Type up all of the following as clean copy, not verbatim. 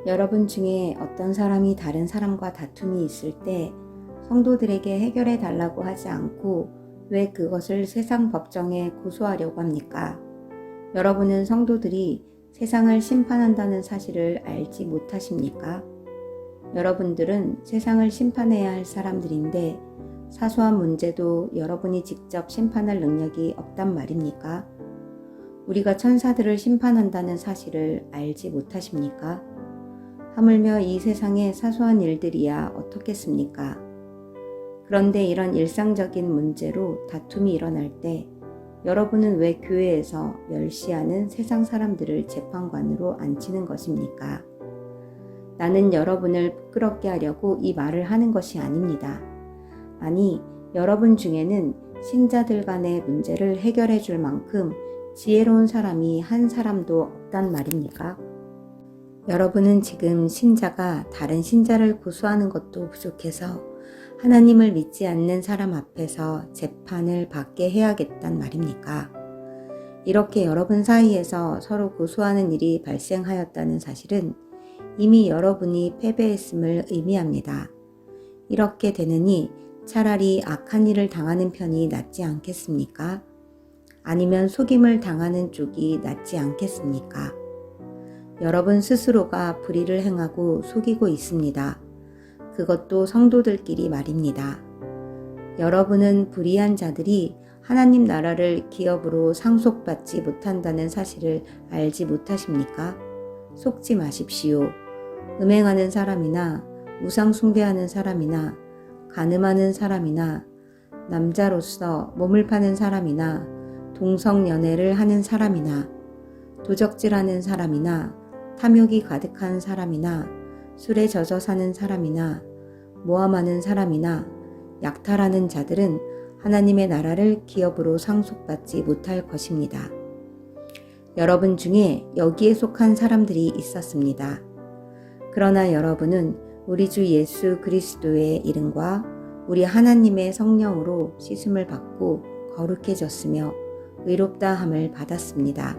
여러분 중에 어떤 사람이 다른 사람과 다툼이 있을 때 성도들에게 해결해 달라고 하지 않고 왜 그것을 세상 법정에 고소하려고 합니까? 여러분은 성도들이 세상을 심판한다는 사실을 알지 못하십니까? 여러분들은 세상을 심판해야 할 사람들인데 사소한 문제도 여러분이 직접 심판할 능력이 없단 말입니까? 우리가 천사들을 심판한다는 사실을 알지 못하십니까? 하물며 이 세상의 사소한 일들이야 어떻겠습니까? 그런데 이런 일상적인 문제로 다툼이 일어날 때 여러분은 왜 교회에서 멸시하는 세상 사람들을 재판관으로 앉히는 것입니까? 나는 여러분을 부끄럽게 하려고 이 말을 하는 것이 아닙니다. 아니, 여러분 중에는 신자들 간의 문제를 해결해 줄 만큼 지혜로운 사람이 한 사람도 없단 말입니까? 여러분은 지금 신자가 다른 신자를 고소하는 것도 부족해서 하나님을 믿지 않는 사람 앞에서 재판을 받게 해야겠단 말입니까? 이렇게 여러분 사이에서 서로 고소하는 일이 발생하였다는 사실은 이미 여러분이 패배했음을 의미합니다. 이렇게 되느니 차라리 악한 일을 당하는 편이 낫지 않겠습니까? 아니면 속임을 당하는 쪽이 낫지 않겠습니까? 여러분 스스로가 불의를 행하고 속이고 있습니다. 그것도 성도들끼리 말입니다. 여러분은 불의한 자들이 하나님 나라를 기업으로 상속받지 못한다는 사실을 알지 못하십니까? 속지 마십시오. 음행하는 사람이나 우상 숭배하는 사람이나 간음하는 사람이나 남자로서 몸을 파는 사람이나 동성연애를 하는 사람이나 도적질하는 사람이나 탐욕이 가득한 사람이나 술에 젖어 사는 사람이나 모함하는 사람이나 약탈하는 자들은 하나님의 나라를 기업으로 상속받지 못할 것입니다. 여러분 중에 여기에 속한 사람들이 있었습니다. 그러나 여러분은 우리 주 예수 그리스도의 이름과 우리 하나님의 성령으로 씻음을 받고 거룩해졌으며 의롭다 함을 받았습니다.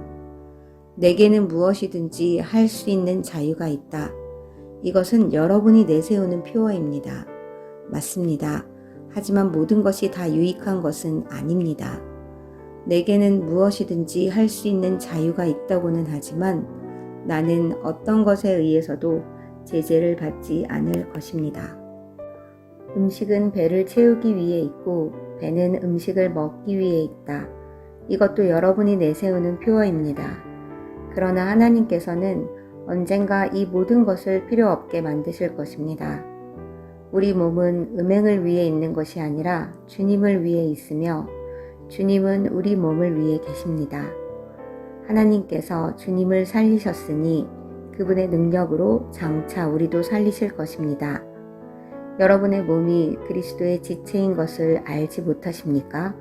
내게는 무엇이든지 할 수 있는 자유가 있다. 이것은 여러분이 내세우는 표어입니다. 맞습니다. 하지만 모든 것이 다 유익한 것은 아닙니다. 내게는 무엇이든지 할 수 있는 자유가 있다고는 하지만 나는 어떤 것에 의해서도 제재를 받지 않을 것입니다. 음식은 배를 채우기 위해 있고 배는 음식을 먹기 위해 있다. 이것도 여러분이 내세우는 표어입니다. 그러나 하나님께서는 언젠가 이 모든 것을 필요 없게 만드실 것입니다. 우리 몸은 음행을 위해 있는 것이 아니라 주님을 위해 있으며 주님은 우리 몸을 위해 계십니다. 하나님께서 주님을 살리셨으니 그분의 능력으로 장차 우리도 살리실 것입니다. 여러분의 몸이 그리스도의 지체인 것을 알지 못하십니까?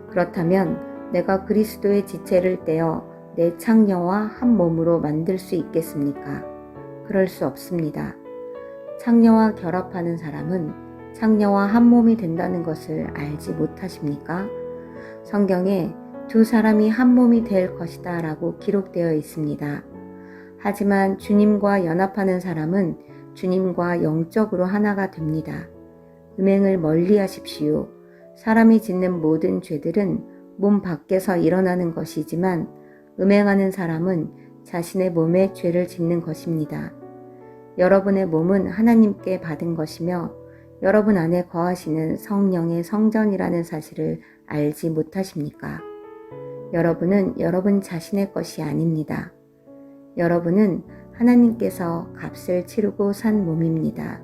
그렇다면 내가 그리스도의 지체를 떼어 내 창녀와 한 몸으로 만들 수 있겠습니까? 그럴 수 없습니다. 창녀와 결합하는 사람은 창녀와 한 몸이 된다는 것을 알지 못하십니까? 성경에 두 사람이 한 몸이 될 것이다 라고 기록되어 있습니다. 하지만 주님과 연합하는 사람은 주님과 영적으로 하나가 됩니다. 음행을 멀리 하십시오. 사람이 짓는 모든 죄들은 몸 밖에서 일어나는 것이지만 음행하는 사람은 자신의 몸에 죄를 짓는 것입니다. 여러분의 몸은 하나님께 받은 것이며 여러분 안에 거하시는 성령의 성전이라는 사실을 알지 못하십니까? 여러분은 여러분 자신의 것이 아닙니다. 여러분은 하나님께서 값을 치르고 산 몸입니다.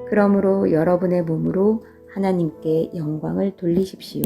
그러므로 여러분의 몸으로 하나님께 영광을 돌리십시오.